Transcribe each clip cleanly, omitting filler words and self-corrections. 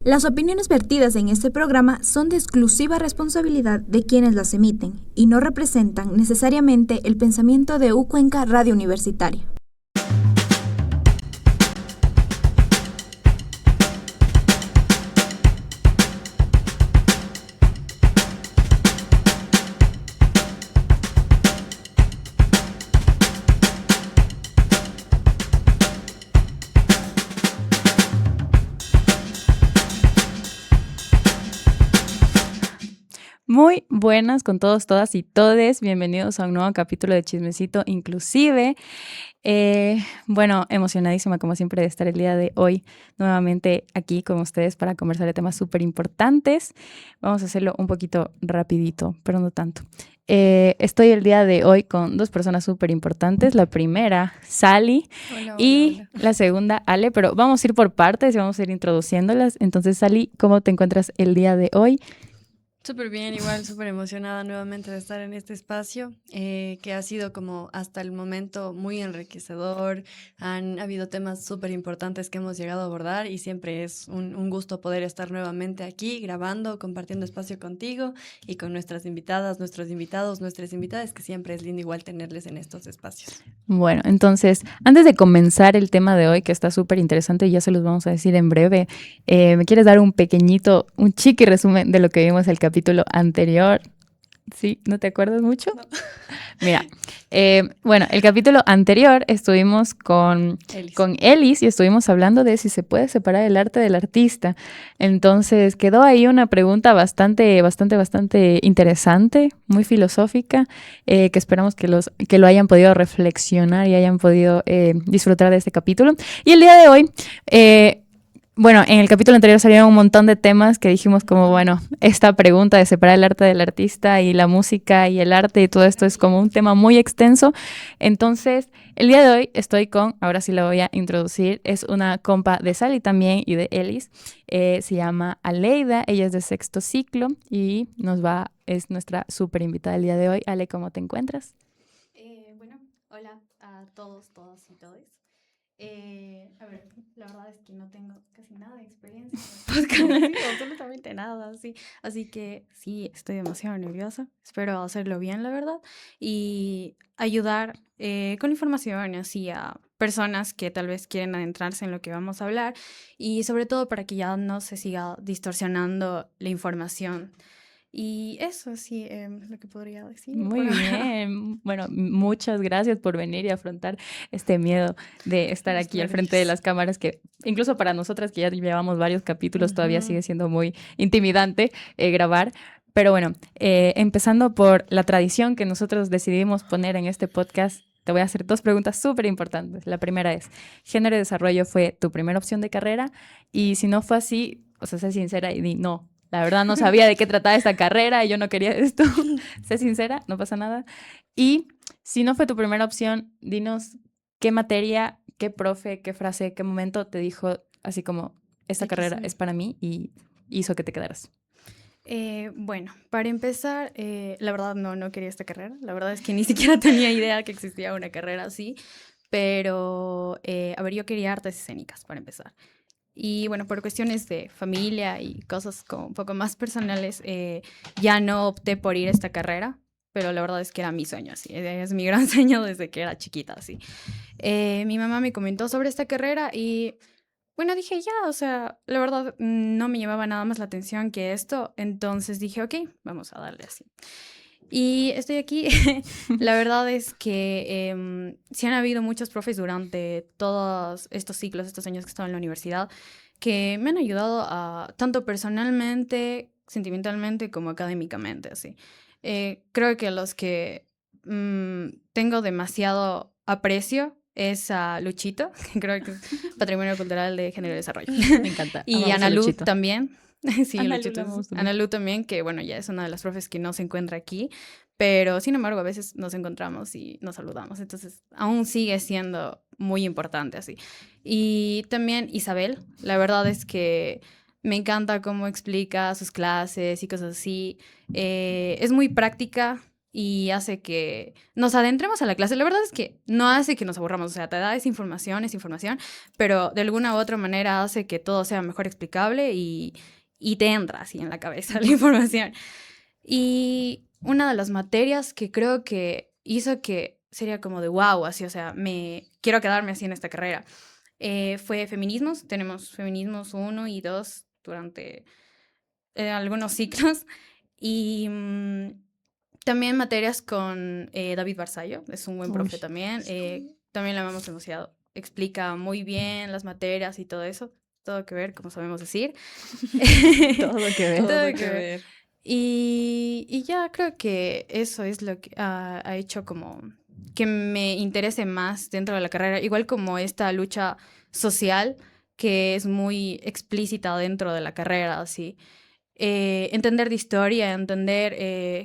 Las opiniones vertidas en este programa son de exclusiva responsabilidad de quienes las emiten y no representan necesariamente el pensamiento de Cuenca Radio Universitaria. Muy buenas con todos, todas y todes. Bienvenidos a un nuevo capítulo de Chismecito Inclusive. Bueno, emocionadísima como siempre de estar el día de hoy nuevamente aquí con ustedes para conversar de temas súper importantes. Vamos a hacerlo un poquito rapidito, pero no tanto. Estoy el día de hoy con dos personas súper importantes. La primera, Sally, y la segunda, Ale, pero vamos a ir por partes y vamos a ir introduciéndolas. Entonces, Sally, ¿cómo te encuentras el día de hoy? Súper bien, igual súper emocionada nuevamente de estar en este espacio, que ha sido como hasta el momento muy enriquecedor. Han habido temas súper importantes que hemos llegado a abordar y siempre es un gusto poder estar nuevamente aquí grabando, compartiendo espacio contigo y con nuestras invitadas, nuestros invitados, nuestras invitadas, que siempre es lindo igual tenerles en estos espacios. Bueno, entonces, antes de comenzar el tema de hoy, que está súper interesante y ya se los vamos a decir en breve, ¿me quieres dar un chiqui resumen de lo que vimos el capítulo anterior? ¿Sí? ¿No te acuerdas mucho? No. Mira, bueno, el capítulo anterior estuvimos con Elis y estuvimos hablando de si se puede separar el arte del artista. Entonces quedó ahí una pregunta bastante interesante, muy filosófica, que esperamos que lo hayan podido reflexionar y hayan podido disfrutar de este capítulo. Y el día de hoy... bueno, en el capítulo anterior salieron un montón de temas que dijimos como, bueno, esta pregunta de separar el arte del artista y la música y el arte y todo esto es como un tema muy extenso. Entonces, el día de hoy estoy ahora sí la voy a introducir, es una compa de Sally también y de Elis, se llama Aleida, ella es de sexto ciclo y es nuestra súper invitada el día de hoy. Ale, ¿cómo te encuentras? Bueno, hola a todos, todas y todes. A ver, la verdad es que no tengo casi nada de experiencia en podcast, sí, absolutamente nada, sí. Así que sí, estoy demasiado nerviosa. Espero hacerlo bien, la verdad, y ayudar con información así a personas que tal vez quieren adentrarse en lo que vamos a hablar y sobre todo para que ya no se siga distorsionando la información. Y eso sí, lo que podría decir. Muy bien. Bueno, muchas gracias por venir y afrontar este miedo de estar aquí al frente de las cámaras, que incluso para nosotras que ya llevamos varios capítulos todavía sigue siendo muy intimidante grabar. Pero bueno, empezando por la tradición que nosotros decidimos poner en este podcast, te voy a hacer dos preguntas súper importantes. La primera es, ¿género y desarrollo fue tu primera opción de carrera? Y si no fue así, o sea, sé sincera y di no. La verdad no sabía de qué trataba esta carrera y yo no quería esto. Sé sincera, no pasa nada. Y si no fue tu primera opción, dinos qué materia, qué profe, qué frase, qué momento te dijo así como, esta carrera es para mí y hizo que te quedaras. Bueno, para empezar, la verdad no quería esta carrera. La verdad es que ni siquiera tenía idea que existía una carrera así. Pero, a ver, yo quería artes escénicas para empezar. Y bueno, por cuestiones de familia y cosas como un poco más personales, ya no opté por ir a esta carrera, pero la verdad es que era mi sueño, así, es mi gran sueño desde que era chiquita, así. Mi mamá me comentó sobre esta carrera y bueno, dije ya, o sea, la verdad no me llamaba nada más la atención que esto, entonces dije, ok, vamos a darle así. Y estoy aquí. La verdad es que sí han habido muchos profes durante todos estos ciclos, estos años que he estado en la universidad, que me han ayudado a, tanto personalmente, sentimentalmente, como académicamente, así. Creo que a los que tengo demasiado aprecio es a Luchito, que creo que es Patrimonio Cultural de Género y Desarrollo. Me encanta. Y Amamos a Ana Lu Luchito. también. Sí, Ana Luchito. Lu Ana Lu también, que bueno, ya es una de las profes que no se encuentra aquí, pero sin embargo a veces nos encontramos y nos saludamos, entonces aún sigue siendo muy importante así. Y también Isabel, la verdad es que me encanta cómo explica sus clases y cosas así. Es muy práctica, y hace que nos adentremos a la clase. La verdad es que no hace que nos aburramos, o sea, te da esa información, pero de alguna u otra manera hace que todo sea mejor explicable y te entra así en la cabeza la información. Y una de las materias que creo que hizo que sería como de wow, así, o sea, quiero quedarme así en esta carrera, fue feminismos. Tenemos feminismos 1 y 2 durante algunos ciclos. Y también materias con David Barzallo, es un buen profe también. También la amamos demasiado. Explica muy bien las materias y todo eso. Todo que ver, como sabemos decir. Todo que ver. Todo que ver. Y ya creo que eso es lo que ha hecho como que me interese más dentro de la carrera, igual como esta lucha social que es muy explícita dentro de la carrera, así. Entender de historia, entender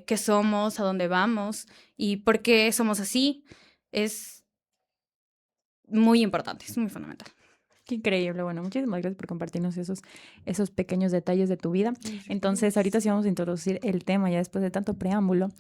qué somos, a dónde vamos y por qué somos así, es muy importante, es muy fundamental. Qué increíble. Bueno, muchísimas gracias por compartirnos esos pequeños detalles de tu vida. Entonces, ahorita sí vamos a introducir el tema ya después de tanto preámbulo.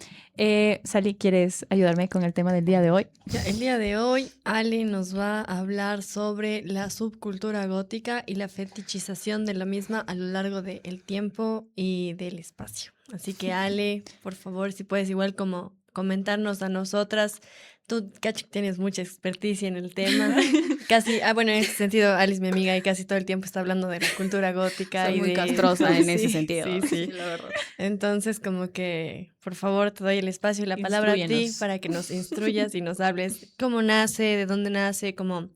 Sally, ¿quieres ayudarme con el tema del día de hoy? Ya, el día de hoy, Ale nos va a hablar sobre la subcultura gótica y la fetichización de la misma a lo largo del tiempo y del espacio. Así que, Ale, por favor, si puedes igual como comentarnos a nosotras. Tú, cacho, tienes mucha experticia en el tema. Casi, bueno, en ese sentido, Alice, mi amiga, y casi todo el tiempo está hablando de la cultura gótica. Soy y muy de... castrosa en Sí, ese sentido. Sí, la verdad. Entonces, como que, por favor, te doy el espacio y la palabra a ti Instrúyenos. para que nos instruyas y nos hables cómo nace, de dónde nace, como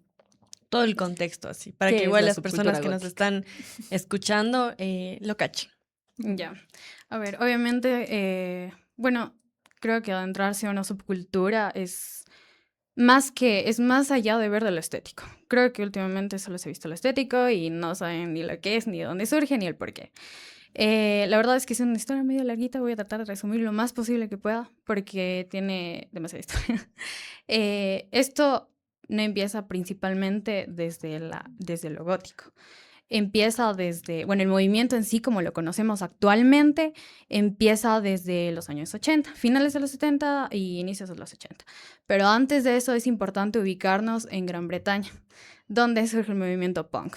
todo el contexto, así, para ¿Qué que es igual la las personas subcultura que nos gótica? están escuchando lo cachen. Ya. A ver, obviamente, bueno, creo que adentrarse a una subcultura es más allá de ver de lo estético. Creo que últimamente solo se ha visto lo estético y no saben ni lo que es, ni dónde surge, ni el por qué. La verdad es que es una historia medio larguita, voy a tratar de resumir lo más posible que pueda porque tiene demasiada historia. Esto no empieza principalmente desde lo gótico. Empieza desde, bueno, el movimiento en sí, como lo conocemos actualmente, empieza desde los años 80, finales de los 70 y inicios de los 80. Pero antes de eso es importante ubicarnos en Gran Bretaña, donde surge el movimiento punk.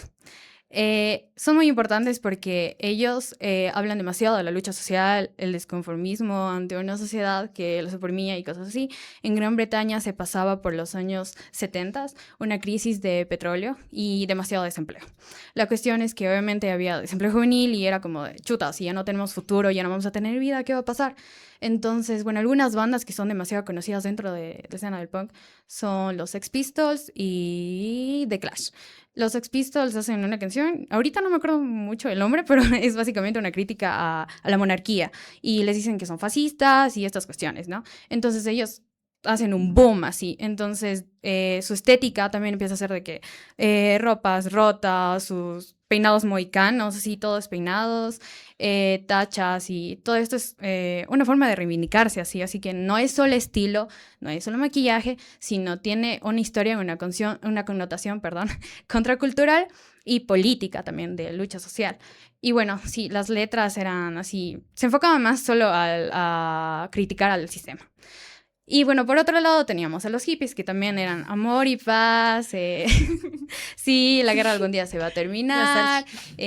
Son muy importantes porque ellos hablan demasiado de la lucha social, el desconformismo ante una sociedad que los oprimía y cosas así. En Gran Bretaña se pasaba por los años 70 una crisis de petróleo y demasiado desempleo. La cuestión es que obviamente había desempleo juvenil y era como de, chuta, si ya no tenemos futuro, ya no vamos a tener vida, ¿qué va a pasar? Entonces, bueno, algunas bandas que son demasiado conocidas dentro de la escena del punk son los Sex Pistols y The Clash. Los Sex Pistols hacen una canción, ahorita no me acuerdo mucho el nombre, pero es básicamente una crítica a la monarquía y les dicen que son fascistas y estas cuestiones, ¿no? Entonces ellos hacen un boom así, entonces su estética también empieza a ser de que ropas rotas, sus peinados mohicanos, así todos peinados, tachas y todo esto es una forma de reivindicarse así que no es solo estilo, no es solo maquillaje, sino tiene una historia, una connotación, contracultural y política también de lucha social. Y bueno, sí, las letras eran así, se enfocaban más solo a criticar al sistema. Y bueno, por otro lado teníamos a los hippies, que también eran amor y paz. Sí, la guerra algún día se va a terminar.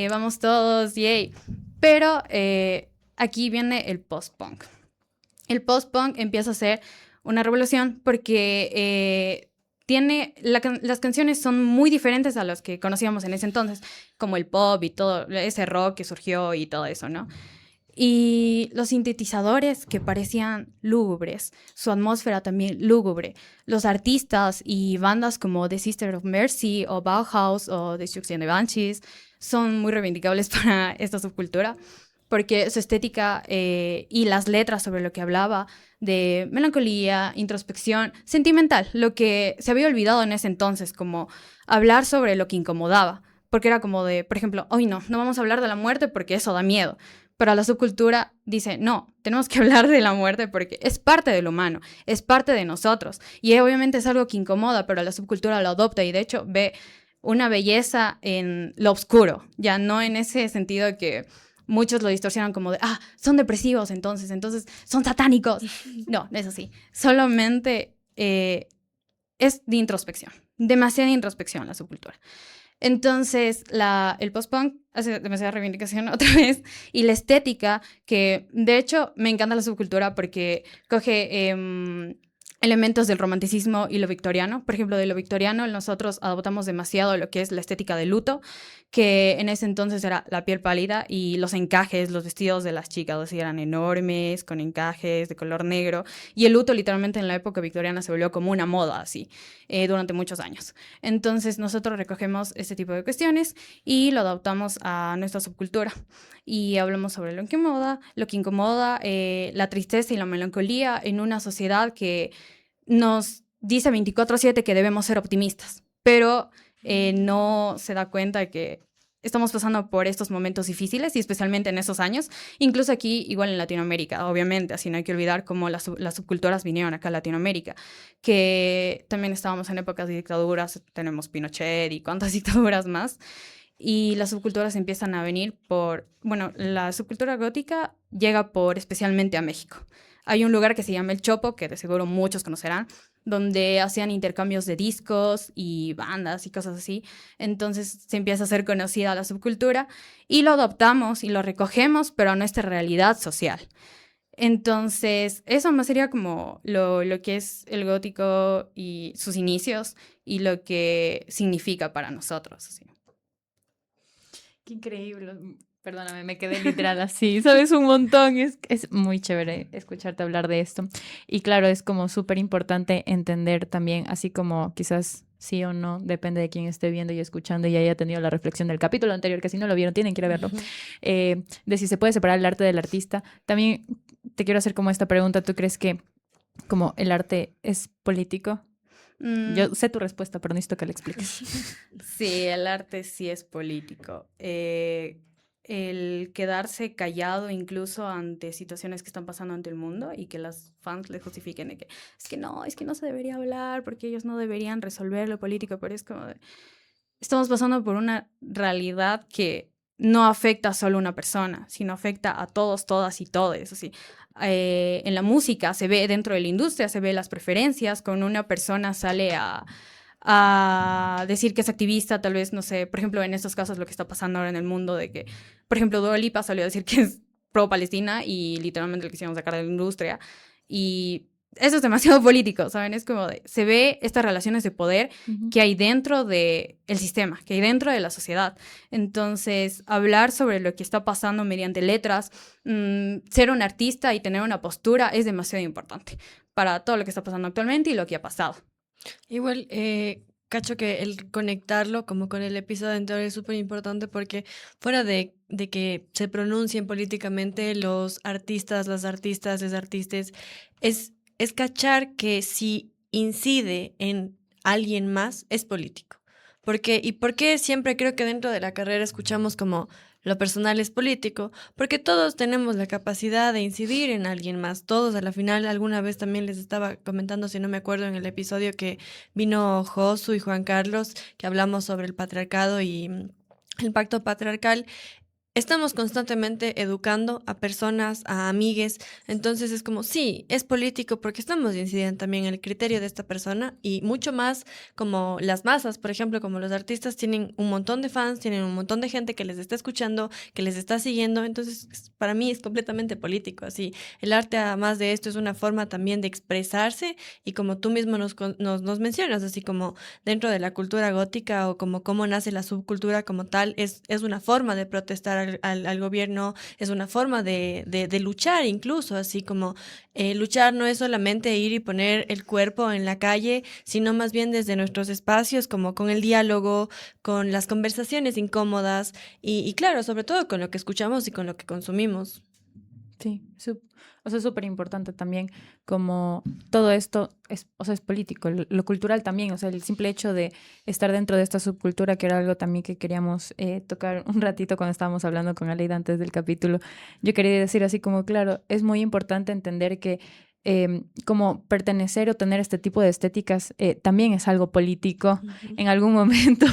Vamos todos, yay. Pero aquí viene el post-punk. El post-punk empieza a ser una revolución porque las canciones son muy diferentes a las que conocíamos en ese entonces, como el pop y todo ese rock que surgió y todo eso, ¿no? Y los sintetizadores que parecían lúgubres, su atmósfera también lúgubre. Los artistas y bandas como The Sister of Mercy o Bauhaus o Destruction de Banshees son muy reivindicables para esta subcultura porque su estética y las letras sobre lo que hablaba de melancolía, introspección, sentimental, lo que se había olvidado en ese entonces, como hablar sobre lo que incomodaba, porque era como de, por ejemplo, hoy no vamos a hablar de la muerte porque eso da miedo. Pero la subcultura dice, no, tenemos que hablar de la muerte porque es parte del humano, es parte de nosotros. Y obviamente es algo que incomoda, pero la subcultura lo adopta y de hecho ve una belleza en lo oscuro, ya no en ese sentido que muchos lo distorsionan como de, son depresivos entonces son satánicos. No, no es así. Solamente es de introspección, demasiada introspección la subcultura. Entonces, el post-punk hace demasiada reivindicación otra vez, y la estética, que de hecho me encanta la subcultura porque coge elementos del romanticismo y lo victoriano. Por ejemplo, de lo victoriano nosotros adoptamos demasiado lo que es la estética de luto, que en ese entonces era la piel pálida y los encajes, los vestidos de las chicas, así eran enormes, con encajes de color negro, y el luto literalmente en la época victoriana se volvió como una moda así, durante muchos años. Entonces nosotros recogemos este tipo de cuestiones y lo adaptamos a nuestra subcultura y hablamos sobre lo que incomoda, la tristeza y la melancolía en una sociedad que nos dice 24/7 que debemos ser optimistas, pero no se da cuenta de que estamos pasando por estos momentos difíciles y especialmente en esos años, incluso aquí, igual en Latinoamérica, obviamente, así no hay que olvidar cómo las subculturas vinieron acá a Latinoamérica, que también estábamos en épocas de dictaduras, tenemos Pinochet y cuántas dictaduras más, y las subculturas empiezan a venir la subcultura gótica llega especialmente a México. Hay un lugar que se llama El Chopo, que de seguro muchos conocerán, donde hacían intercambios de discos y bandas y cosas así. Entonces se empieza a hacer conocida la subcultura y lo adoptamos y lo recogemos, pero a nuestra realidad social. Entonces, eso más sería como lo que es el gótico y sus inicios y lo que significa para nosotros. Así. Qué increíble. Perdóname, me quedé literal así, sabes, un montón. Es muy chévere escucharte hablar de esto. Y claro, es como súper importante entender también, así como quizás sí o no, depende de quién esté viendo y escuchando y haya tenido la reflexión del capítulo anterior, que si no lo vieron, tienen que ir a verlo, de si se puede separar el arte del artista. También te quiero hacer como esta pregunta, ¿tú crees que como el arte es político? Yo sé tu respuesta, pero necesito que la expliques. Sí, el arte sí es político. El quedarse callado incluso ante situaciones que están pasando ante el mundo y que las fans le justifiquen de que es que no se debería hablar porque ellos no deberían resolver lo político, pero es como estamos pasando por una realidad que no afecta a solo una persona, sino afecta a todos, todas y todes, así. En la música se ve, dentro de la industria se ve las preferencias, cuando una persona sale a decir que es activista, tal vez, no sé, por ejemplo, en estos casos lo que está pasando ahora en el mundo de que, por ejemplo, Dua Lipa salió a decir que es pro-Palestina y literalmente lo quisieron sacar de la industria y eso es demasiado político, ¿saben? Es como se ve estas relaciones de poder que hay dentro del sistema, que hay dentro de la sociedad. Entonces, hablar sobre lo que está pasando mediante letras, ser un artista y tener una postura es demasiado importante para todo lo que está pasando actualmente y lo que ha pasado. Igual, cacho que el conectarlo como con el episodio anterior es súper importante porque fuera de que se pronuncien políticamente los artistas, las artistas, los artistas, es cachar que si incide en alguien más es político. ¿Por qué siempre creo que dentro de la carrera escuchamos como lo personal es político? Porque todos tenemos la capacidad de incidir en alguien más. Todos, a la final, alguna vez también les estaba comentando, si no me acuerdo, en el episodio que vino Josu y Juan Carlos, que hablamos sobre el patriarcado y el pacto patriarcal. Estamos constantemente educando a personas, a amigues, entonces es como, sí, es político porque estamos incidiendo también en el criterio de esta persona y mucho más como las masas, por ejemplo, como los artistas tienen un montón de fans, tienen un montón de gente que les está escuchando, que les está siguiendo, entonces para mí es completamente político, así. El arte, además de esto, es una forma también de expresarse y como tú mismo nos mencionas, así como dentro de la cultura gótica o como cómo nace la subcultura como tal, es una forma de protestar al gobierno, es una forma de luchar incluso, así como luchar no es solamente ir y poner el cuerpo en la calle, sino más bien desde nuestros espacios, como con el diálogo, con las conversaciones incómodas y claro, sobre todo con lo que escuchamos y con lo que consumimos. Sí, o sea, es súper importante también como todo esto es político, lo cultural también, o sea, el simple hecho de estar dentro de esta subcultura, que era algo también que queríamos tocar un ratito cuando estábamos hablando con Aleida antes del capítulo. Yo quería decir así como, claro, es muy importante entender que como pertenecer o tener este tipo de estéticas también es algo político. En algún momento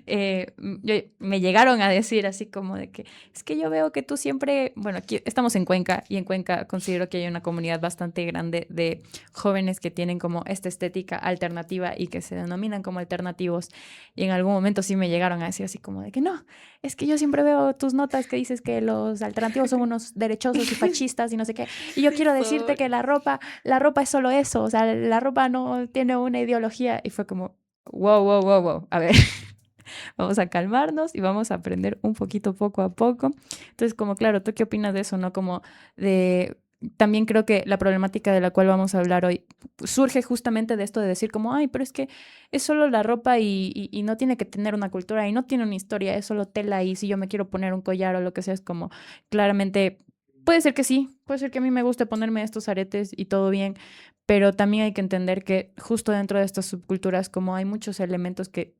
me llegaron a decir así como de que es que yo veo que tú siempre, bueno, aquí estamos en Cuenca y en Cuenca considero que hay una comunidad bastante grande de jóvenes que tienen como esta estética alternativa y que se denominan como alternativos, y en algún momento sí me llegaron a decir así como de que no, es que yo siempre veo tus notas que dices que los alternativos son unos derechosos y fascistas y no sé qué, y yo quiero decirte que la ropa es solo eso, o sea, la ropa no tiene una ideología. Y fue como, wow, a ver, vamos a calmarnos y vamos a aprender un poquito poco a poco. Entonces, como claro, ¿tú qué opinas de eso, no? Como de... También creo que la problemática de la cual vamos a hablar hoy surge justamente de esto de decir como, ay, pero es que es solo la ropa y no tiene que tener una cultura y no tiene una historia, es solo tela, y si yo me quiero poner un collar o lo que sea, es como claramente... Puede ser que sí, puede ser que a mí me guste ponerme estos aretes y todo bien, pero también hay que entender que justo dentro de estas subculturas, como hay muchos elementos que,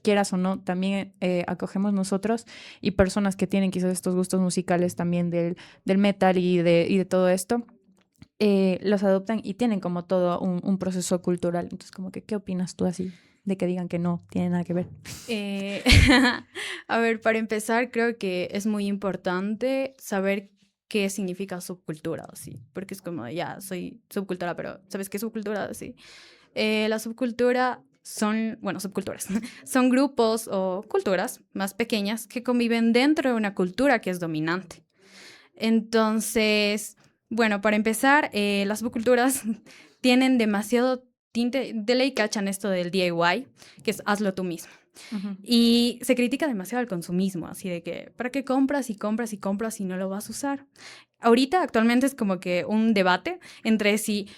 quieras o no, también acogemos nosotros, y personas que tienen quizás estos gustos musicales también del metal y de todo esto, los adoptan y tienen como todo un proceso cultural. Entonces, como que, ¿qué opinas tú así de que digan que no tiene nada que ver? A ver, para empezar, creo que es muy importante saber qué significa subcultura, así, porque es como, ya, soy subcultura, pero ¿sabes qué es subcultura? Sí. La subcultura son, bueno, subculturas, son grupos o culturas más pequeñas que conviven dentro de una cultura que es dominante. Entonces, bueno, para empezar, las subculturas tienen demasiado tinte, de ley cachan esto del DIY, que es hazlo tú mismo. Y se critica demasiado el consumismo, así de que, ¿para qué compras y compras y compras si no lo vas a usar? Ahorita, actualmente, es como que un debate entre si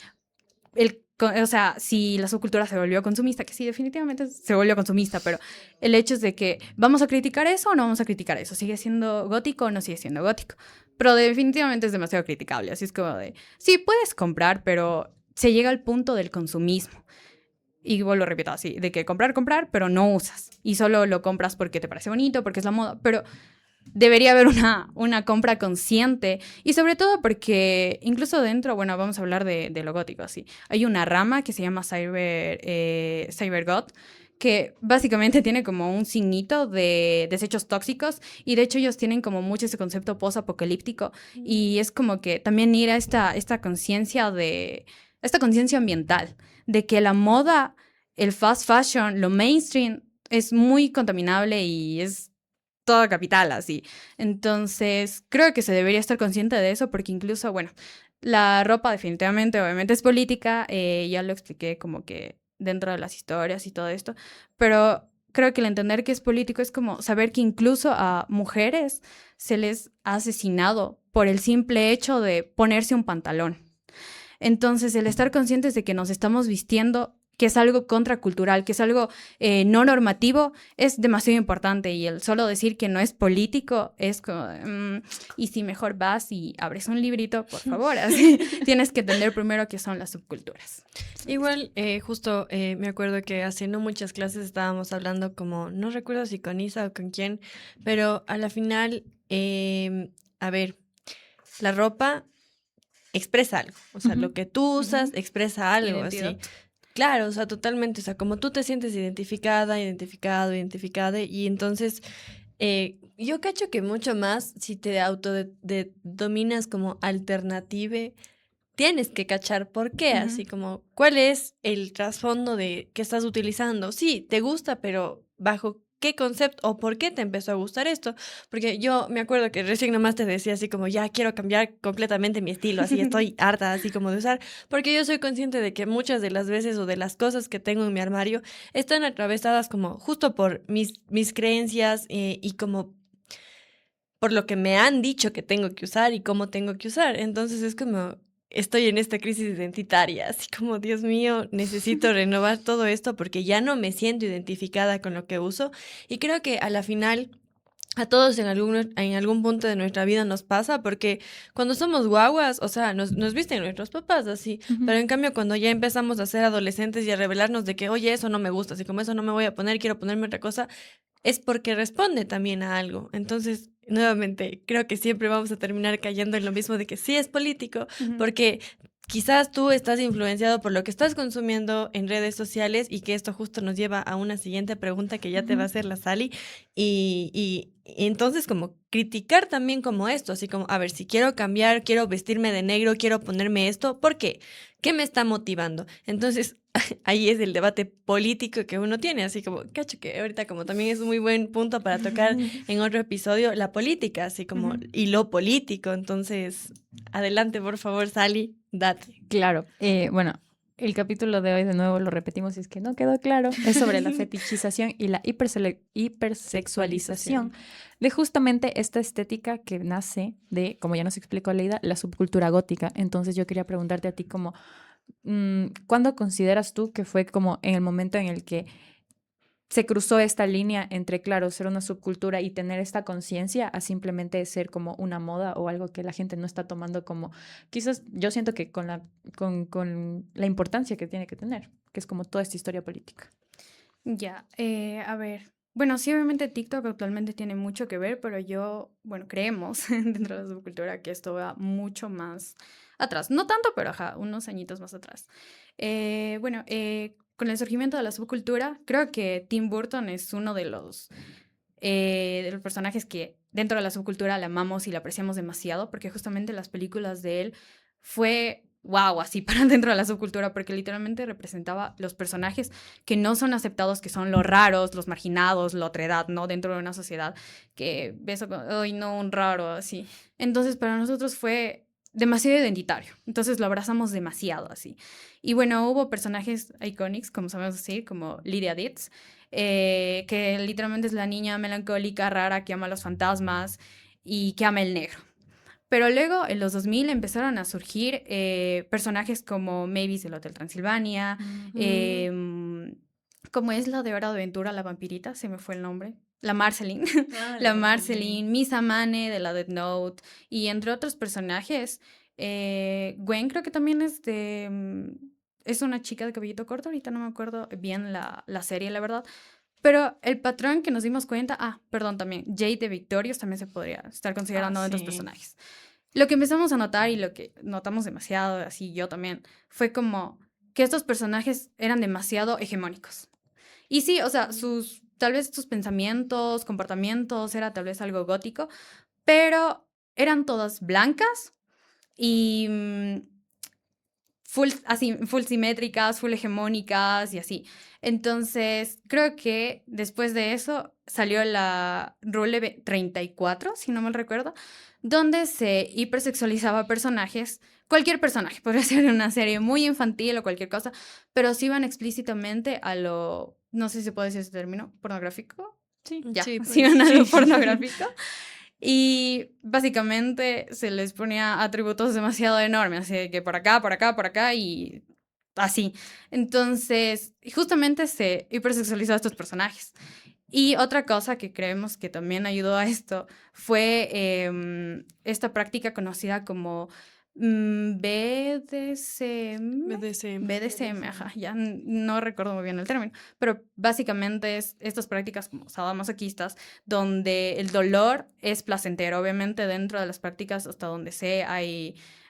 si la subcultura se volvió consumista, que sí, definitivamente se volvió consumista, pero el hecho es de que, ¿vamos a criticar eso o no vamos a criticar eso? ¿Sigue siendo gótico o no sigue siendo gótico? Pero definitivamente es demasiado criticable, así es como de, sí, puedes comprar, pero se llega al punto del consumismo. Y vuelvo a repito así, de que comprar, pero no usas. Y solo lo compras porque te parece bonito, porque es la moda. Pero debería haber una compra consciente. Y sobre todo porque incluso dentro, bueno, vamos a hablar de lo gótico, así. Hay una rama que se llama Cybergoth, que básicamente tiene como un signito de desechos tóxicos, y de hecho ellos tienen como mucho ese concepto post-apocalíptico, y es como que también ir a esta conciencia ambiental, de que la moda, el fast fashion, lo mainstream es muy contaminable y es todo capital, así. Entonces, creo que se debería estar consciente de eso, porque incluso, bueno, la ropa definitivamente, obviamente es política, ya lo expliqué como que dentro de las historias y todo esto, pero creo que el entender que es político es como saber que incluso a mujeres se les ha asesinado por el simple hecho de ponerse un pantalón. Entonces, el estar conscientes de que nos estamos vistiendo, que es algo contracultural, que es algo no normativo, es demasiado importante. Y el solo decir que no es político es como, y si mejor vas y abres un librito, por favor, así, tienes que entender primero qué son las subculturas. Igual, justo me acuerdo que hace no muchas clases estábamos hablando como, no recuerdo si con Isa o con quién, pero a la final, a ver, la ropa expresa algo, o sea, lo que tú usas expresa algo, Identidad. así. Claro, o sea, totalmente, o sea, como tú te sientes identificada, y entonces yo cacho que mucho más si te dominas como alternative, tienes que cachar por qué, así como cuál es el trasfondo de que estás utilizando. Sí, te gusta, pero bajo qué concepto o por qué te empezó a gustar esto. Porque yo me acuerdo que recién nomás te decía así como, ya quiero cambiar completamente mi estilo, así estoy harta así como de usar, porque yo soy consciente de que muchas de las veces o de las cosas que tengo en mi armario están atravesadas como justo por mis creencias y como por lo que me han dicho que tengo que usar y cómo tengo que usar. Entonces es como, estoy en esta crisis identitaria, así como, Dios mío, necesito renovar todo esto porque ya no me siento identificada con lo que uso. Y creo que a la final a todos en algún punto de nuestra vida nos pasa, porque cuando somos guaguas, o sea, nos visten nuestros papás así, pero en cambio cuando ya empezamos a ser adolescentes y a revelarnos de que, oye, eso no me gusta, así como eso no me voy a poner, quiero ponerme otra cosa, es porque responde también a algo. Entonces, nuevamente, creo que siempre vamos a terminar cayendo en lo mismo de que sí es político, porque quizás tú estás influenciado por lo que estás consumiendo en redes sociales y que esto justo nos lleva a una siguiente pregunta que ya te va a hacer la Sally y entonces como criticar también como esto, así como, a ver, si quiero cambiar, quiero vestirme de negro, quiero ponerme esto, ¿por qué? ¿Qué me está motivando? Entonces ahí es el debate político que uno tiene, así como, cacho que ahorita como también es un muy buen punto para tocar en otro episodio, la política, así como, y lo político, entonces, adelante por favor, Sally, date. Claro, bueno, el capítulo de hoy de nuevo lo repetimos si es que no quedó claro, es sobre la fetichización y la hipersexualización de justamente esta estética que nace de, como ya nos explicó Leida, la subcultura gótica. Entonces yo quería preguntarte a ti como, ¿cuándo consideras tú que fue como en el momento en el que se cruzó esta línea entre, claro, ser una subcultura y tener esta conciencia a simplemente ser como una moda o algo que la gente no está tomando como, quizás yo siento que con la importancia que tiene que tener, que es como toda esta historia política? Ya, a ver. Bueno, sí, obviamente TikTok actualmente tiene mucho que ver, pero bueno, creemos dentro de la subcultura que esto va mucho más atrás. No tanto, pero ajá, unos añitos más atrás. Con el surgimiento de la subcultura, creo que Tim Burton es uno de los personajes que dentro de la subcultura la amamos y la apreciamos demasiado, porque justamente las películas de él fue wow, así para dentro de la subcultura, porque literalmente representaba los personajes que no son aceptados, que son los raros, los marginados, la otredad, ¿no? Dentro de una sociedad que ves, ay, no, un raro, así. Entonces, para nosotros fue demasiado identitario. Entonces lo abrazamos demasiado así. Y bueno, hubo personajes icónicos, como sabemos decir, como Lydia Deetz, que literalmente es la niña melancólica, rara, que ama a los fantasmas y que ama el negro. Pero luego, en los 2000, empezaron a surgir personajes como Mavis del Hotel Transilvania, como es la de Hora de Aventura, la vampirita, se me fue el nombre. La Marceline, la Marceline, Miss Amane de la Death Note, y entre otros personajes. Gwen creo que también es una chica de cabellito corto, ahorita no me acuerdo bien la serie, la verdad. Pero el patrón que nos dimos cuenta, perdón, también, Jade de Victorious también se podría estar considerando de estos personajes. Lo que empezamos a notar y lo que notamos demasiado, así yo también, fue como que estos personajes eran demasiado hegemónicos. Y sí, o sea, tal vez sus pensamientos, comportamientos, era tal vez algo gótico, pero eran todas blancas y full simétricas, full hegemónicas y así. Entonces, creo que después de eso salió la Rule 34, si no mal recuerdo, donde se hipersexualizaba personajes, cualquier personaje, podría ser una serie muy infantil o cualquier cosa, pero sí iban explícitamente a lo, no sé si se puede decir ese término, pornográfico. Sí, ya, sí, pues, iban a lo pornográfico. Y básicamente se les ponía atributos demasiado enormes, así que por acá, por acá, por acá y así. Entonces, justamente se hipersexualizó a estos personajes. Y otra cosa que creemos que también ayudó a esto fue esta práctica conocida como BDSM, ajá, ya no recuerdo muy bien el término, pero básicamente es estas prácticas como sadomasoquistas donde el dolor es placentero. Obviamente dentro de las prácticas hasta donde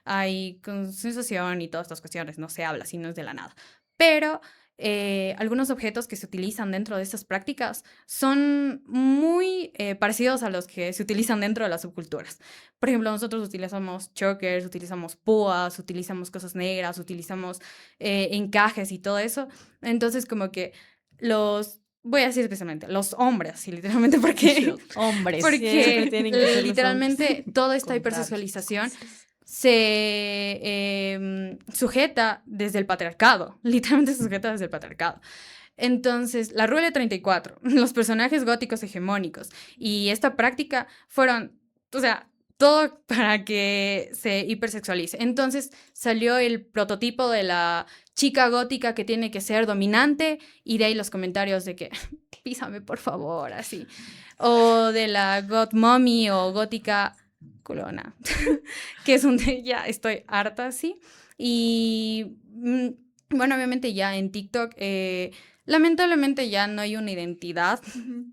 hay sensación y todas estas cuestiones, no se habla, sino es de la nada. Pero algunos objetos que se utilizan dentro de estas prácticas son muy parecidos a los que se utilizan dentro de las subculturas. Por ejemplo, nosotros utilizamos chokers, utilizamos púas, utilizamos cosas negras, utilizamos encajes y todo eso. Entonces, como que voy a decir especialmente los hombres, sí, literalmente, porque literalmente toda esta hipersexualización se sujeta desde el patriarcado, literalmente se sujeta desde el patriarcado. Entonces, la Rule 34, los personajes góticos hegemónicos y esta práctica fueron, o sea, todo para que se hipersexualice. Entonces salió el prototipo de la chica gótica que tiene que ser dominante y de ahí los comentarios de que písame por favor, así. O de la god mommy o gótica culona, que es ya estoy harta así. Y bueno, obviamente ya en TikTok Lamentablemente ya no hay una identidad.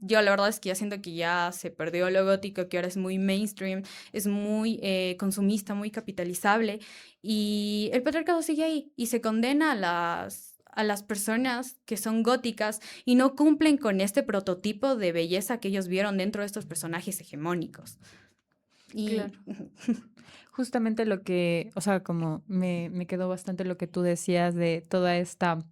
Yo la verdad es que ya siento que ya se perdió lo gótico, que ahora es muy mainstream, es muy consumista, muy capitalizable y el patriarcado sigue ahí y se condena a las personas que son góticas y no cumplen con este prototipo de belleza que ellos vieron dentro de estos personajes hegemónicos. Y Claro. Justamente lo que, o sea, como me quedó bastante lo que tú decías de toda esta,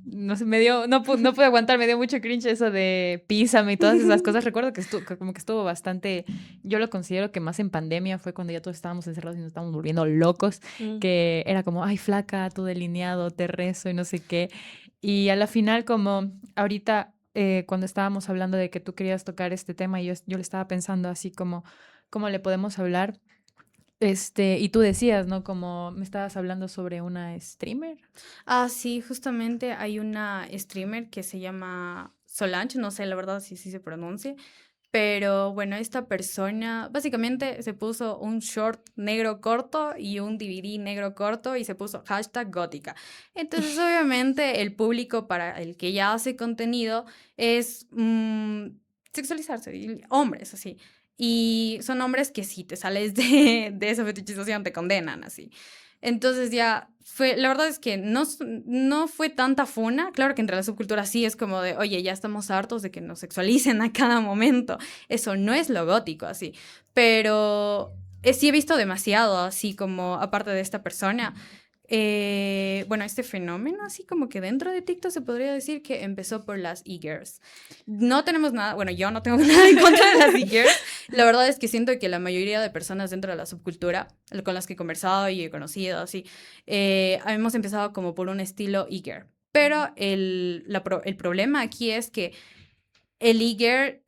no sé, no pude aguantar, me dio mucho cringe eso de písame y todas esas cosas. Recuerdo que como que estuvo bastante, yo lo considero que más en pandemia fue cuando ya todos estábamos encerrados y nos estábamos volviendo locos, que era como, ay, flaca, tu delineado, te rezo y no sé qué. Y a la final, como ahorita, cuando estábamos hablando de que tú querías tocar este tema, yo le estaba pensando así como, ¿cómo le podemos hablar? Y tú decías, ¿no? Como me estabas hablando sobre una streamer. Ah, sí, justamente hay una streamer que se llama Solange, no sé la verdad si sí se pronuncia, pero bueno, esta persona básicamente se puso un short negro corto y un DVD negro corto y se puso hashtag gótica. Entonces, obviamente, el público para el que ella hace contenido es sexualizarse, hombres así. Y son hombres que si te sales de esa fetichización te condenan así. Entonces ya fue, la verdad es que no fue tanta funa. Claro que entre la subcultura sí es como de, oye, ya estamos hartos de que nos sexualicen a cada momento. Eso no es lo gótico así. Pero sí he visto demasiado así como, aparte de esta persona, bueno, este fenómeno así como que dentro de TikTok se podría decir que empezó por las e-girls. No tenemos nada, bueno, yo no tengo nada en contra de las e-girls. La verdad es que siento que la mayoría de personas dentro de la subcultura, con las que he conversado y he conocido, así, hemos empezado como por un estilo e-girl. Pero el problema aquí es que el e-girl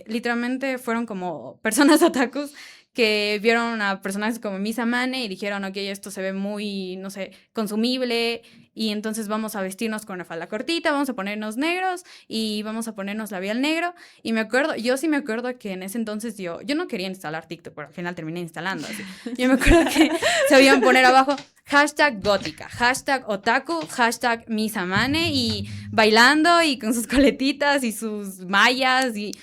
literalmente fueron como personas otakus que vieron a personajes como Misa Mane y dijeron, ok, esto se ve muy, no sé, consumible y entonces vamos a vestirnos con una falda cortita, vamos a ponernos negros y vamos a ponernos labial negro. Y me acuerdo, yo sí me acuerdo que en ese entonces yo no quería instalar TikTok, pero al final terminé instalando así. Yo me acuerdo que sabían poner abajo hashtag gótica, hashtag otaku, hashtag Misa Mane y bailando y con sus coletitas y sus mallas y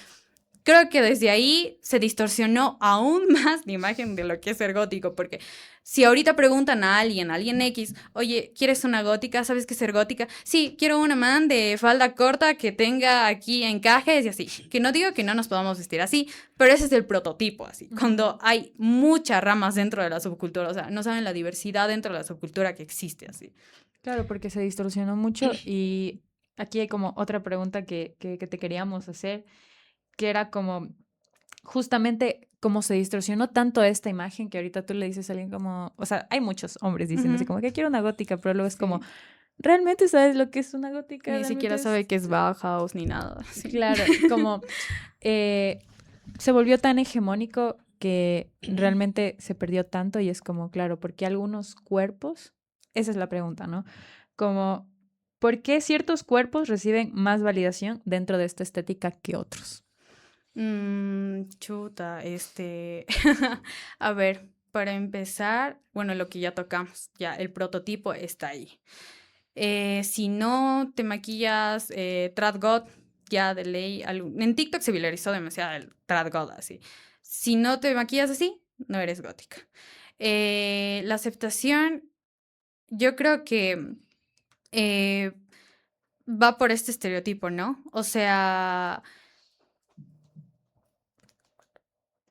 creo que desde ahí se distorsionó aún más la imagen de lo que es ser gótico, porque si ahorita preguntan a alguien X, oye, ¿quieres una gótica? ¿Sabes qué es ser gótica? Sí, quiero una man de falda corta que tenga aquí encajes y así. Que no digo que no nos podamos vestir así, pero ese es el prototipo, así. Cuando hay muchas ramas dentro de la subcultura, o sea, no saben la diversidad dentro de la subcultura que existe, así. Claro, porque se distorsionó mucho y aquí hay como otra pregunta que te queríamos hacer, que era como justamente cómo se distorsionó tanto esta imagen que ahorita tú le dices a alguien como, o sea, hay muchos hombres dicen así como que quiero una gótica, pero luego es como, ¿realmente sabes lo que es una gótica? Ni siquiera sabe que es Bauhaus ni nada. Sí. Claro, como se volvió tan hegemónico que realmente se perdió tanto y es como, claro, porque algunos cuerpos, esa es la pregunta, ¿no? Como, ¿por qué ciertos cuerpos reciben más validación dentro de esta estética que otros? Chuta, a ver, para empezar, bueno, lo que ya tocamos, ya el prototipo está ahí. Si no te maquillas trad god, ya de ley, en TikTok se viralizó demasiado el trad god así. Si no te maquillas así, no eres gótica. La aceptación, yo creo que eh, va por este estereotipo, ¿no? O sea,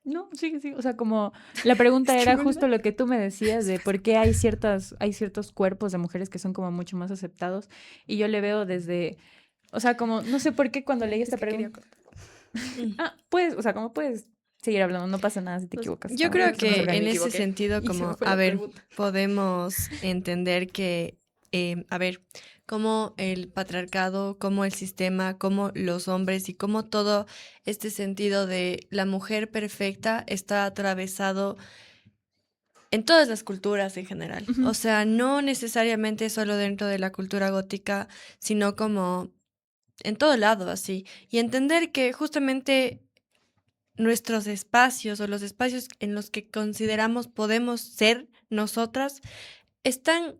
No, sí, sí. O sea, como la pregunta era justo lo que tú me decías de por qué hay ciertos cuerpos de mujeres que son como mucho más aceptados. Y yo le veo desde, o sea, como, no sé por qué cuando leí esta pregunta. Puedes, o sea, como puedes seguir hablando, no pasa nada si te equivocas. Yo creo que en me ese equivoqué. sentido, Y se me como, fue a la ver, pregunta. podemos entender que, a ver, cómo el patriarcado, cómo el sistema, cómo los hombres y cómo todo este sentido de la mujer perfecta está atravesado en todas las culturas en general. Ujú. O sea, no necesariamente solo dentro de la cultura gótica, sino como en todo lado, así. Y entender que justamente nuestros espacios o los espacios en los que consideramos podemos ser nosotras están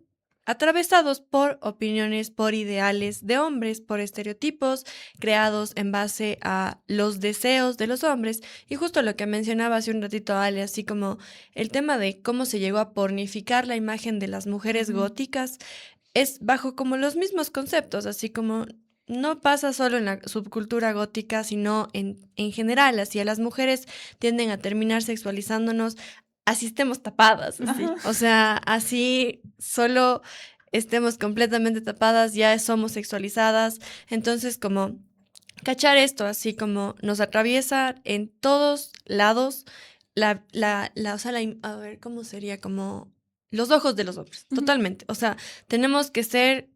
atravesados por opiniones, por ideales de hombres, por estereotipos creados en base a los deseos de los hombres. Y justo lo que mencionaba hace un ratito Ale, así como el tema de cómo se llegó a pornificar la imagen de las mujeres góticas, es bajo como los mismos conceptos, así como no pasa solo en la subcultura gótica, sino en general, así a las mujeres tienden a terminar sexualizándonos, así estemos tapadas, así. O sea, así solo estemos completamente tapadas, ya somos sexualizadas. Entonces, como cachar esto, así como nos atraviesa en todos lados, o sea, a ver, ¿cómo sería? Como los ojos de los hombres, totalmente. O sea, tenemos que ser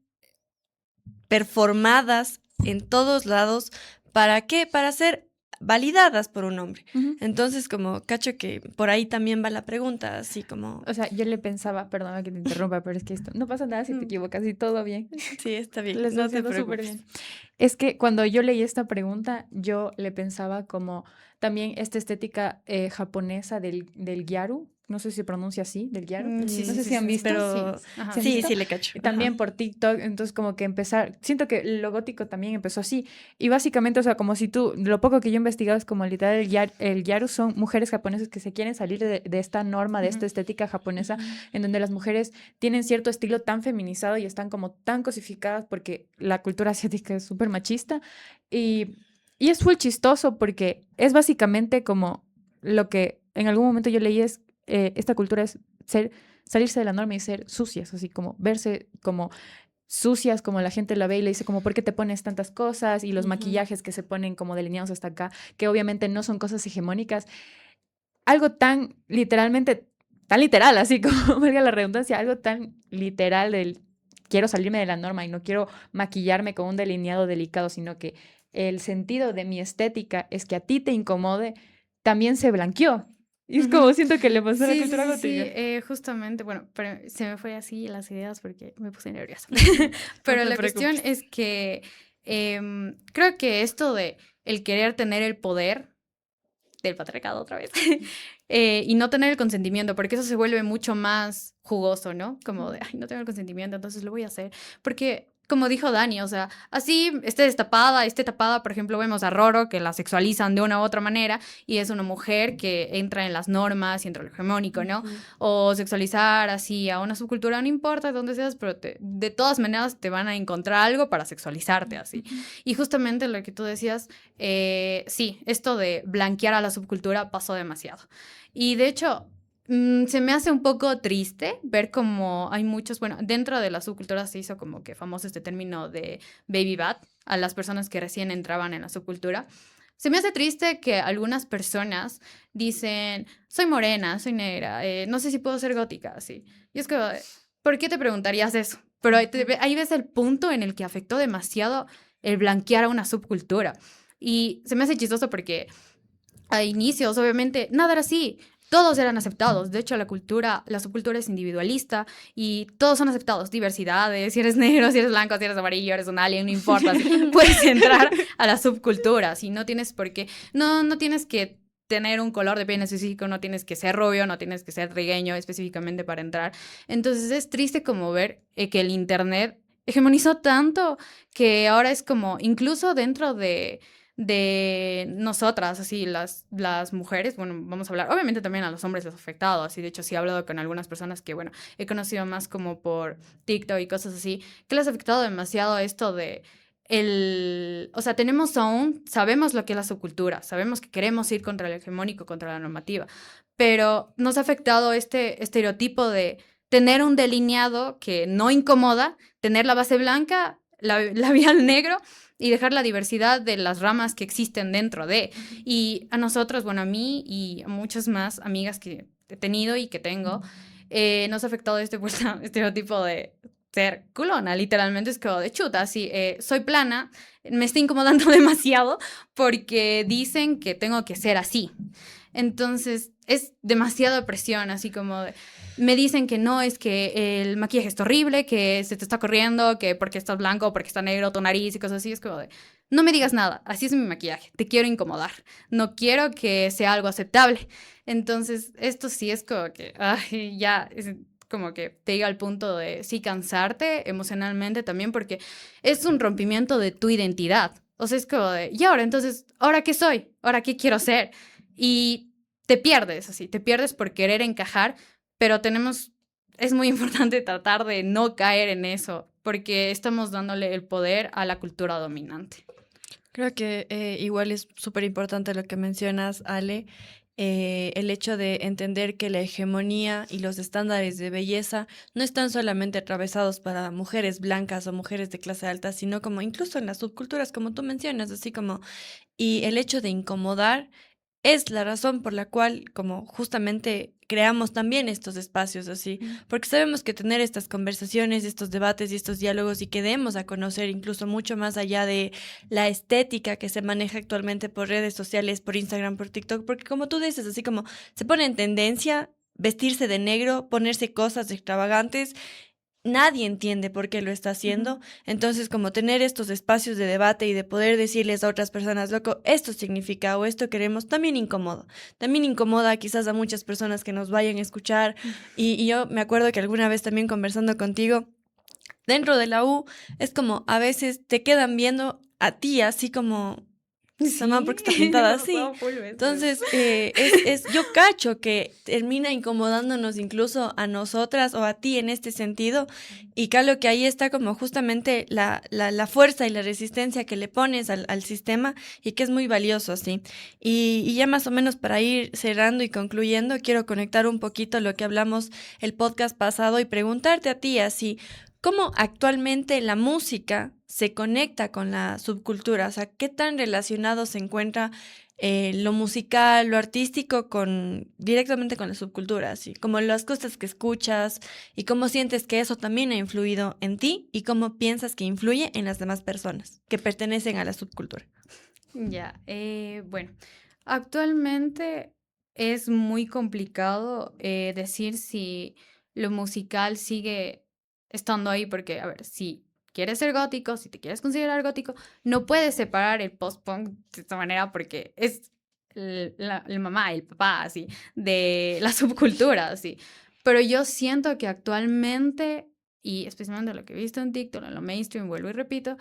performadas en todos lados. ¿Para qué? Para ser validadas por un hombre. Entonces, como cacho que por ahí también va la pregunta, así como... O sea, yo le pensaba, perdona que te interrumpa, pero es que esto no pasa nada si te equivocas y todo bien. Sí, está bien. Les No te súper preocupes. bien. Es que cuando yo leí esta pregunta, yo le pensaba como también esta estética japonesa del gyaru. No sé si se pronuncia así, del gyaru. Sí, No sí, sé sí, si han sí, visto. pero Sí. ¿Sí han sí, visto? sí le cacho. También Ajá. por TikTok, entonces como que empezar, siento que lo gótico también empezó así, y básicamente, o sea, como si tú, lo poco que yo he investigado es como literal el gyaru son mujeres japonesas que se quieren salir de esta norma, de esta estética japonesa, en donde las mujeres tienen cierto estilo tan feminizado y están como tan cosificadas porque la cultura asiática es súper machista, y es full chistoso porque es básicamente como lo que en algún momento yo leí es, esta cultura es salirse de la norma y ser sucias, así como verse como sucias, como la gente la ve y le dice como, ¿por qué te pones tantas cosas? Y los maquillajes que se ponen como delineados hasta acá, que obviamente no son cosas hegemónicas. Algo tan literalmente, tan literal, así como, valga la redundancia, algo tan literal del quiero salirme de la norma y no quiero maquillarme con un delineado delicado, sino que el sentido de mi estética es que a ti te incomode, también se blanqueó. Y es como siento que le pasó a la Sí, cultura sí, gótica. sí, justamente, bueno, pero se me fue así las ideas porque me puse nerviosa. No Pero te la cuestión preocupes. es que creo que esto de el querer tener el poder del patriarcado otra vez y no tener el consentimiento, porque eso se vuelve mucho más jugoso, ¿no? Como de, ay, no tengo el consentimiento, entonces lo voy a hacer. Porque, como dijo Dani, o sea, así esté tapada, por ejemplo, vemos a Roro, que la sexualizan de una u otra manera, y es una mujer que entra en las normas y entra en lo hegemónico, ¿no? O sexualizar así a una subcultura, no importa dónde seas, pero de todas maneras te van a encontrar algo para sexualizarte así. Y justamente lo que tú decías, sí, esto de blanquear a la subcultura pasó demasiado. Y de hecho, se me hace un poco triste ver como hay muchos, bueno, dentro de la subcultura se hizo como que famoso este término de baby bat a las personas que recién entraban en la subcultura. Se me hace triste que algunas personas dicen, soy morena, soy negra, no sé si puedo ser gótica, así. Y es que, ¿por qué te preguntarías eso? Pero ahí ves el punto en el que afectó demasiado el blanquear a una subcultura. Y se me hace chistoso porque a inicios, obviamente, nada era así. Todos eran aceptados. De hecho, la subcultura es individualista y todos son aceptados. Diversidades, si eres negro, si eres blanco, si eres amarillo, eres un alien, no importa. Puedes entrar a la subcultura. Si no tienes por qué, no tienes que tener un color de piel específico, no tienes que ser rubio, no tienes que ser trigueño específicamente para entrar. Entonces es triste como ver que el internet hegemonizó tanto que ahora es como, incluso dentro de nosotras, así, las mujeres, bueno, vamos a hablar, obviamente también a los hombres les ha afectado, así, de hecho, sí he hablado con algunas personas que, bueno, he conocido más como por TikTok y cosas así, que les ha afectado demasiado esto de o sea, sabemos lo que es la subcultura, sabemos que queremos ir contra el hegemónico, contra la normativa, pero nos ha afectado este estereotipo de tener un delineado que no incomoda, tener la base blanca, labial negro, y dejar la diversidad de las ramas que existen dentro de. Y a nosotros, bueno, a mí y a muchas más amigas que he tenido y que tengo, nos ha afectado este estereotipo de ser culona, literalmente es como de chuta, así, soy plana, me está incomodando demasiado porque dicen que tengo que ser así. Entonces, es demasiada presión, así como me dicen que no, es que el maquillaje es horrible, que se te está corriendo, que porque estás blanco, porque está negro tu nariz y cosas así, es como de, no me digas nada, así es mi maquillaje, te quiero incomodar, no quiero que sea algo aceptable. Entonces, esto sí es como que, ay, ya, como que te llega al punto de sí cansarte emocionalmente también, porque es un rompimiento de tu identidad. O sea, es como de, y ahora, entonces, ¿ahora qué soy? ¿Ahora qué quiero ser? Y te pierdes, así, te pierdes por querer encajar, pero es muy importante tratar de no caer en eso, porque estamos dándole el poder a la cultura dominante. Creo que igual es súper importante lo que mencionas, Ale, el hecho de entender que la hegemonía y los estándares de belleza no están solamente atravesados para mujeres blancas o mujeres de clase alta, sino como incluso en las subculturas, como tú mencionas, así como, y el hecho de incomodar es la razón por la cual, como justamente creamos también estos espacios así, porque sabemos que tener estas conversaciones, estos debates y estos diálogos y que demos a conocer incluso mucho más allá de la estética que se maneja actualmente por redes sociales, por Instagram, por TikTok, porque como tú dices, así como se pone en tendencia vestirse de negro, ponerse cosas extravagantes. Nadie entiende por qué lo está haciendo. Entonces, como tener estos espacios de debate y de poder decirles a otras personas, loco, esto significa o esto queremos, también incomoda. También incomoda quizás a muchas personas que nos vayan a escuchar. Y yo me acuerdo que alguna vez también conversando contigo, dentro de la U, es como a veces te quedan viendo a ti así como esa man porque está pintada así. Entonces, yo cacho que termina incomodándonos incluso a nosotras o a ti en este sentido. Y claro que ahí está como justamente la fuerza y la resistencia que le pones al sistema y que es muy valioso así. Y ya más o menos para ir cerrando y concluyendo, quiero conectar un poquito lo que hablamos el podcast pasado y preguntarte a ti así, ¿cómo actualmente la música se conecta con la subcultura? O sea, ¿qué tan relacionado se encuentra lo musical, lo artístico directamente con la subcultura? Así como las cosas que escuchas y cómo sientes que eso también ha influido en ti y cómo piensas que influye en las demás personas que pertenecen a la subcultura. Ya, bueno, actualmente es muy complicado decir si lo musical sigue estando ahí, porque, a ver, si quieres ser gótico, si te quieres considerar gótico, no puedes separar el post-punk de esta manera porque es el mamá, el papá, así, de la subcultura, así. Pero yo siento que actualmente, y especialmente lo que he visto en TikTok, en lo mainstream, vuelvo y repito,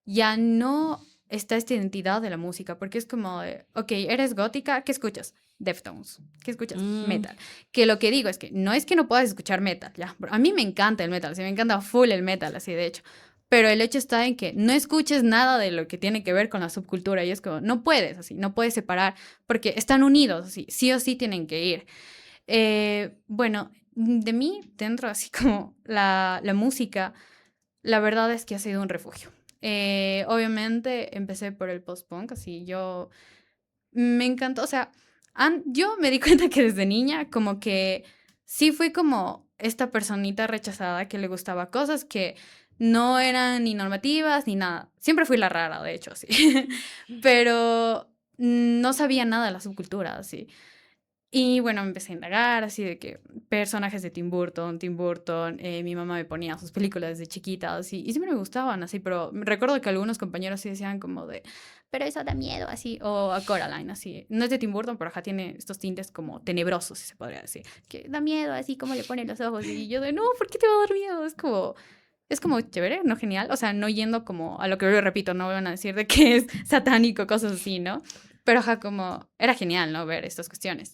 ya no está esta identidad de la música, porque es como de, ok, eres gótica, ¿qué escuchas? Deftones, ¿qué escuchas? Metal. Que lo que digo es que no puedas escuchar metal, ya. A mí me encanta el metal, sí, me encanta full el metal, así de hecho. Pero el hecho está en que no escuches nada de lo que tiene que ver con la subcultura y es como, no puedes, así, no puedes separar, porque están unidos, así, sí o sí tienen que ir. Bueno, de mí, dentro así como la música, la verdad es que ha sido un refugio. Obviamente empecé por el post-punk, así yo me encantó, o sea, yo me di cuenta que desde niña como que sí fui como esta personita rechazada que le gustaba cosas que no eran ni normativas ni nada. Siempre fui la rara, de hecho, sí. Pero no sabía nada de la subcultura, así. Y bueno, me empecé a indagar así de que personajes de Tim Burton, mi mamá me ponía sus películas desde chiquita así, y siempre me gustaban así, pero recuerdo que algunos compañeros sí decían como de, pero eso da miedo así, o a Coraline así, no es de Tim Burton, pero acá tiene estos tintes como tenebrosos, si se podría decir, que da miedo así como le ponen los ojos, y yo de, no, ¿por qué te va a dar miedo? Es como chévere, ¿no? Genial, o sea, no yendo como a lo que yo repito, no van a decir de que es satánico, cosas así, ¿no? Pero ajá, como era genial, ¿no? Ver estas cuestiones.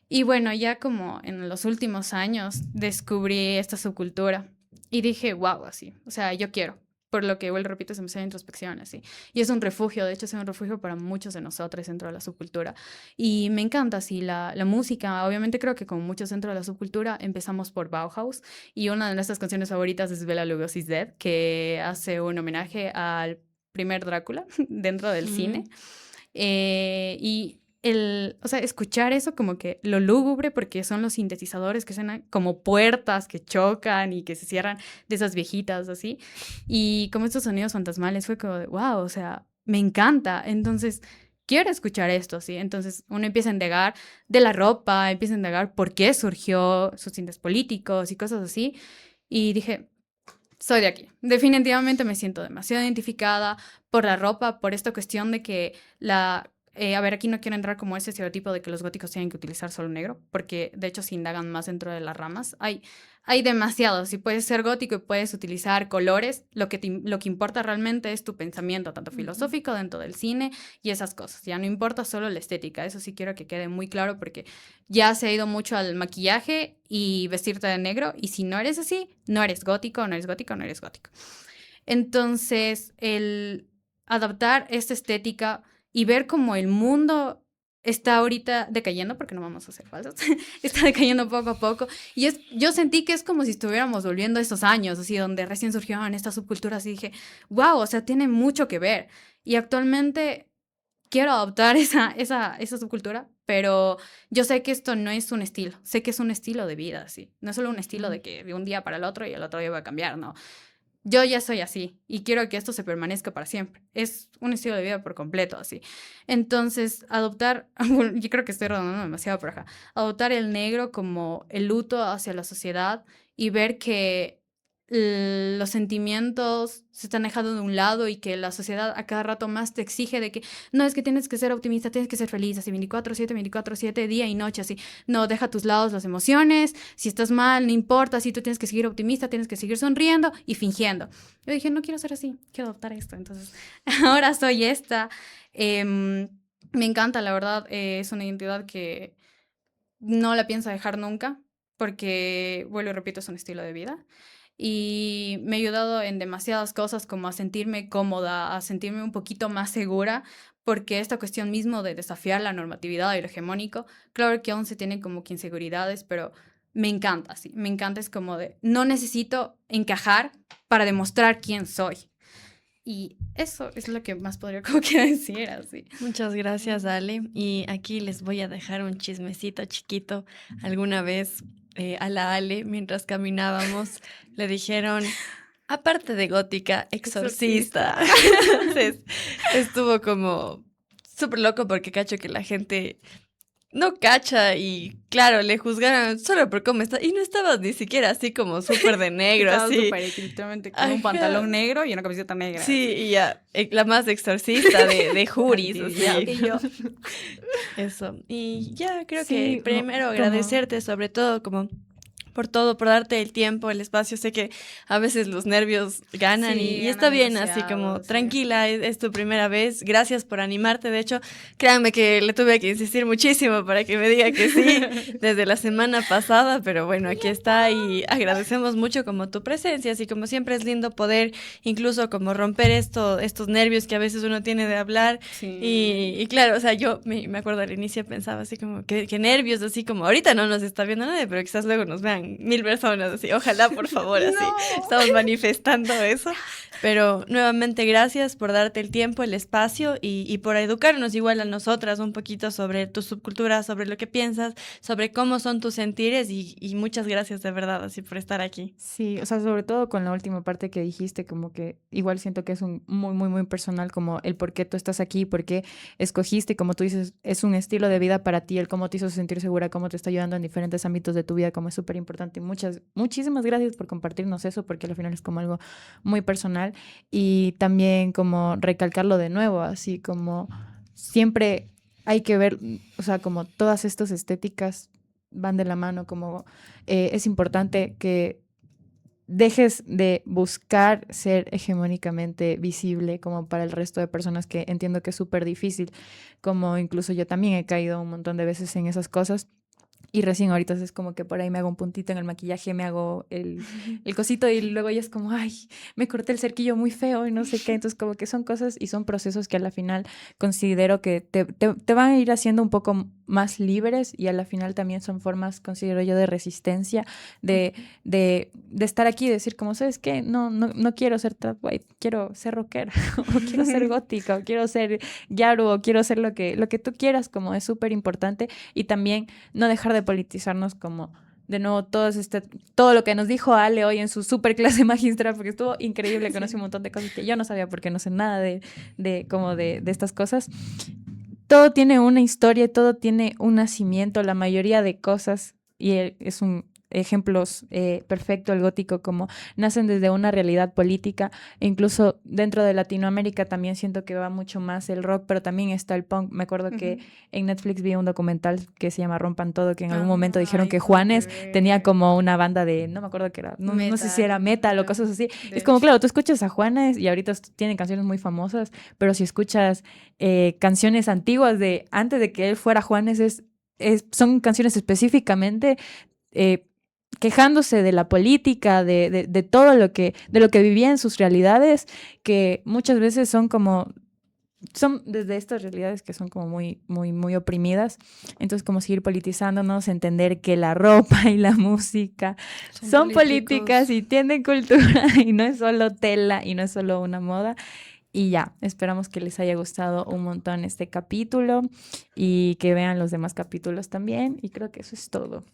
Y bueno, ya como en los últimos años descubrí esta subcultura y dije, wow, así, o sea, yo quiero. Por lo que, vuelvo, repito, se me hace introspección, así. Y es un refugio, de hecho, es un refugio para muchos de nosotros dentro de la subcultura. Y me encanta, así, la música. Obviamente creo que como muchos dentro de la subcultura empezamos por Bauhaus. Y una de nuestras canciones favoritas es Bela Lugosi's Dead, que hace un homenaje al primer Drácula dentro del cine. Y o sea, escuchar eso como que lo lúgubre, porque son los sintetizadores que suenan como puertas que chocan y que se cierran de esas viejitas así. Y como estos sonidos fantasmales fue como de, wow, o sea, me encanta. Entonces, quiero escuchar esto, ¿sí? Entonces, uno empieza a indagar de la ropa, empieza a indagar por qué surgió, sus tintes políticos y cosas así. Y dije, soy de aquí. Definitivamente me siento demasiado identificada por la ropa, por esta cuestión de que a ver, aquí no quiero entrar como ese estereotipo de que los góticos tienen que utilizar solo negro, porque de hecho se indagan más dentro de las ramas. hay demasiados, y puedes ser gótico y puedes utilizar colores, lo que importa realmente es tu pensamiento, tanto filosófico dentro del cine y esas cosas, ya no importa solo la estética, eso sí quiero que quede muy claro porque ya se ha ido mucho al maquillaje y vestirte de negro, y si no eres así, no eres gótico, no eres gótico, no eres gótico. Entonces, el adaptar esta estética y ver cómo el mundo está ahorita decayendo, porque no vamos a ser falsos, está decayendo poco a poco. Y yo sentí que es como si estuviéramos volviendo a esos años, así, donde recién surgieron estas subculturas, y dije, wow, o sea, tiene mucho que ver. Y actualmente quiero adoptar esa subcultura, pero yo sé que esto no es un estilo, sé que es un estilo de vida, sí. No es solo un estilo de que de un día para el otro y el otro día va a cambiar, no. Yo ya soy así y quiero que esto se permanezca para siempre. Es un estilo de vida por completo, así. Entonces, adoptar, bueno, yo creo que estoy rodando demasiado por acá, adoptar el negro como el luto hacia la sociedad y ver que los sentimientos se están dejando de un lado y que la sociedad a cada rato más te exige de que no, es que tienes que ser optimista, tienes que ser feliz, así 24/7, 24/7, día y noche, así. No, deja a tus lados las emociones, si estás mal, no importa, si tú tienes que seguir optimista, tienes que seguir sonriendo y fingiendo. Yo dije, no quiero ser así, quiero adoptar esto. Entonces, ahora soy esta. Me encanta, la verdad, es una identidad que no la pienso dejar nunca, porque, vuelvo y repito, es un estilo de vida. Y me ha ayudado en demasiadas cosas, como a sentirme cómoda, a sentirme un poquito más segura, porque esta cuestión mismo de desafiar la normatividad y lo hegemónico, claro que aún se tienen como que inseguridades, pero me encanta, sí, me encanta, es como de, no necesito encajar para demostrar quién soy. Y eso es lo que más podría como que decir, así. Muchas gracias, Ale. Y aquí les voy a dejar un chismecito chiquito. Alguna vez a la Ale, mientras caminábamos, le dijeron, aparte de gótica, exorcista. Entonces, estuvo como súper loco porque cacho que la gente no cacha y claro, le juzgaron solo por cómo está. Y no estabas ni siquiera así como súper de negro, Estaba así. súper estrictamente con un pantalón negro y una camiseta negra. Sí, así. y ya, la más exorcista de Juris, Sí, así. y yo. Eso. Y ya, creo Sí, que primero como- agradecerte sobre todo como por todo, por darte el tiempo, el espacio. Sé que a veces los nervios ganan Sí, y está ganan bien, así demasiado, como sí. tranquila, es tu primera vez. Gracias por animarte. De hecho, créanme que le tuve que insistir muchísimo para que me diga que sí desde la semana pasada, pero bueno, aquí está y agradecemos mucho como tu presencia, así como siempre es lindo poder incluso como romper estos nervios que a veces uno tiene de hablar. Sí. Y claro, o sea, yo me acuerdo al inicio pensaba así como, que nervios, así como, ahorita no nos está viendo nadie, pero quizás luego nos vean 1000 personas, así, ojalá, por favor, así, estamos manifestando eso. Pero nuevamente gracias por darte el tiempo, el espacio y por educarnos igual a nosotras un poquito sobre tu subcultura, sobre lo que piensas, sobre cómo son tus sentires y muchas gracias de verdad, así, por estar aquí. Sí, o sea, sobre todo con la última parte que dijiste, como que igual siento que es un muy, muy, muy personal, como el por qué tú estás aquí, por qué escogiste, como tú dices, es un estilo de vida para ti, el cómo te hizo sentir segura, cómo te está ayudando en diferentes ámbitos de tu vida, como es súper importante. Y muchísimas gracias por compartirnos eso, porque al final es como algo muy personal. Y también como recalcarlo de nuevo, así como siempre hay que ver, o sea, como todas estas estéticas van de la mano, como es importante que dejes de buscar ser hegemónicamente visible como para el resto de personas, que entiendo que es súper difícil, como incluso yo también he caído un montón de veces en esas cosas. Y recién ahorita es como que por ahí me hago un puntito en el maquillaje, me hago el cosito y luego ya es como, ay, me corté el cerquillo muy feo y no sé qué. Entonces como que son cosas y son procesos que a la final considero que te van a ir haciendo un poco más libres, y a la final también son formas, considero yo, de resistencia, de estar aquí y decir como, ¿sabes qué? No quiero ser trap white, quiero ser rockera o quiero ser gótica o quiero ser yaru o quiero ser lo que tú quieras, como es súper importante. Y también no dejar de politizarnos, como de nuevo todo lo que nos dijo Ale hoy en su super clase magistral, porque estuvo increíble, conocí un montón de cosas que yo no sabía porque no sé nada de estas cosas. Todo tiene una historia, todo tiene un nacimiento, la mayoría de cosas, y es un ejemplos perfecto el gótico, como nacen desde una realidad política, e incluso dentro de Latinoamérica también siento que va mucho más el rock, pero también está el punk. Me acuerdo que en Netflix vi un documental que se llama Rompan Todo, que en algún momento dijeron que Juanes tenía como una banda de, no me acuerdo qué era, no sé si era metal o cosas así. Es como, claro, tú escuchas a Juanes y ahorita tiene canciones muy famosas, pero si escuchas canciones antiguas de antes de que él fuera Juanes, son canciones específicamente quejándose de la política, de todo lo que vivía en sus realidades, que muchas veces son desde estas realidades que son como muy, muy, muy oprimidas. Entonces, como seguir politizándonos, entender que la ropa y la música son políticas y tienen cultura y no es solo tela y no es solo una moda. Y ya, esperamos que les haya gustado un montón este capítulo y que vean los demás capítulos también. Y creo que eso es todo.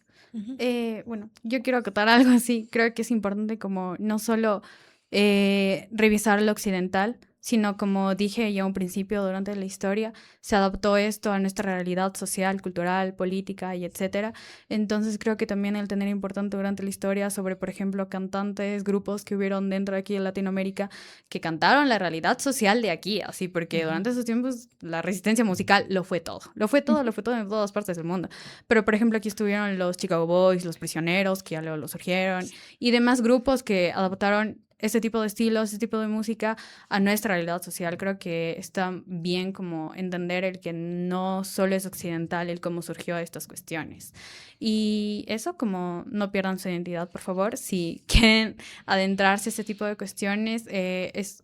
Bueno, yo quiero acotar algo así. Creo que es importante como no solo revisar lo occidental, sino como dije ya a un principio durante la historia, se adaptó esto a nuestra realidad social, cultural, política y etcétera. Entonces creo que también el tener importante durante la historia sobre, por ejemplo, cantantes, grupos que hubieron dentro de aquí de Latinoamérica que cantaron la realidad social de aquí, así, porque durante esos tiempos la resistencia musical lo fue todo en todas partes del mundo. Pero, por ejemplo, aquí estuvieron los Chicago Boys, los Prisioneros, que ya luego lo surgieron, y demás grupos que adaptaron este tipo de estilos, este tipo de música a nuestra realidad social. Creo que está bien como entender el que no solo es occidental el cómo surgió estas cuestiones. Y eso, como no pierdan su identidad, por favor. Si quieren adentrarse a este tipo de cuestiones,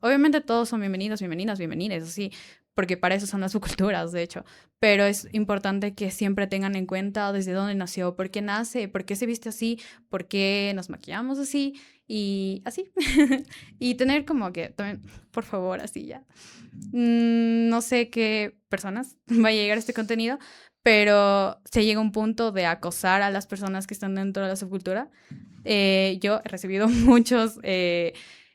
obviamente todos son bienvenidos, bienvenidas, bienvenides, así, porque para eso son las subculturas, de hecho. Pero es importante que siempre tengan en cuenta desde dónde nació, por qué nace, por qué se viste así, por qué nos maquillamos así, y así. Y tener como que también, por favor, así ya. No sé qué personas va a llegar a este contenido, pero se llega a un punto de acosar a las personas que están dentro de la subcultura. Yo he recibido muchos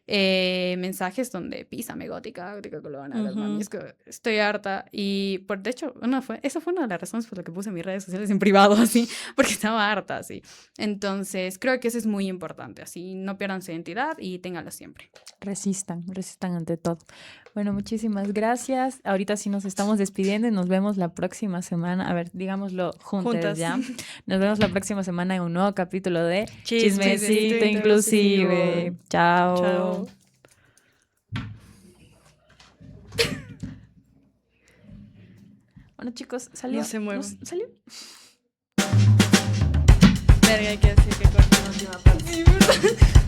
mensajes donde písame gótica colona, las mami, es que estoy harta. Y de hecho, esa fue una de las razones por las que puse mis redes sociales en privado, así, porque estaba harta, así. Entonces, creo que eso es muy importante, así, no pierdan su identidad y ténganla siempre. Resistan ante todo. Bueno, muchísimas gracias. Ahorita sí nos estamos despidiendo y nos vemos la próxima semana. A ver, digámoslo juntas ya. Nos vemos la próxima semana en un nuevo capítulo de Chismecito Inclusive. Chao. Chao. Bueno, chicos, salió. No se muevan. ¿Salió? Verga, hay que decir que cortamos la última parte.